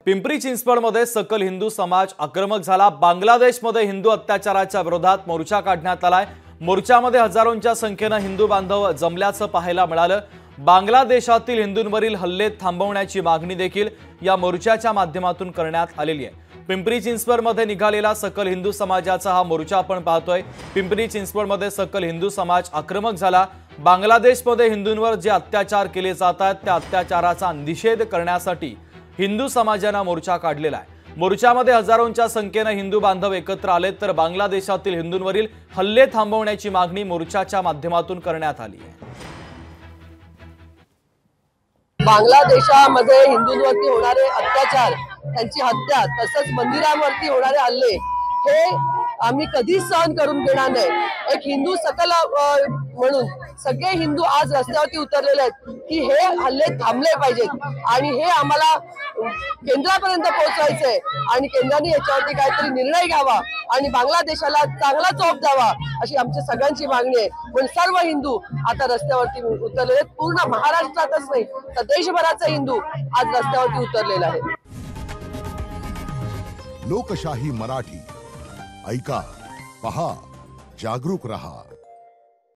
पिंपरी चिंचवडमध्ये सकल हिंदू समाज आक्रमक झाला। बांगलादेशमध्ये हिंदू अत्याचाराच्या विरोधात मोर्चा काढण्यात आलाय। मोर्चामध्ये हजारोंच्या संख्येने हिंदू बांधव जमल्याचं पाहायला मिळालं। बांगलादेशातील हिंदूंवरील हल्ले थांबवण्याची मागणी देखील या मोर्चाच्या माध्यमातून करण्यात आलेली आहे। पिंपरी चिंचवडमध्ये निघालेला सकल हिंदू समाजाचा हा मोर्चा आपण पाहतोय। पिंपरी चिंचवडमध्ये सकल हिंदू समाज आक्रमक झाला। बांगलादेशमध्ये हिंदूंवर जे अत्याचार केले जातात त्या अत्याचाराचा निषेध करण्यासाठी हिंदू समाजाने मोर्चा काढलेला आहे। मोर्चामध्ये हजारोंच्या संख्येने हिंदू बांधव एकत्र आले तर बांगलादेशातील हिंदूंवरील हल्ले थांबवण्याची मागणी मोर्चाच्या माध्यमातून करण्यात आली आहे। बांगलादेशामध्ये हिंदूंवरती होणारे अत्याचार, त्यांची हत्या, तसंच मंदिरांवरती होणारे हल्ले हे आम्ही कधीच सहन करून घेणार नाही। एक हिंदू सकल म्हणून सगळे हिंदू आज रस्त्यावरती उतरलेले आहेत की हे हल्ले थांबले पाहिजेत आणि हे आम्हाला केंद्रापर्यंत पोहोचवायचंय आणि केंद्राने याच्यावरती काहीतरी निर्णय घ्यावा आणि बांगलादेशाला चांगला चोप द्यावा अशी आमची सगळ्यांची मागणी आहे। पण सर्व हिंदू आता रस्त्यावरती उतरलेले आहेत। पूर्ण महाराष्ट्रातच नाही तर देशभराचे हिंदू आज रस्त्यावरती उतरलेले आहेत। लोकशाही मराठी ऐका, पहा, जागरूक रहा।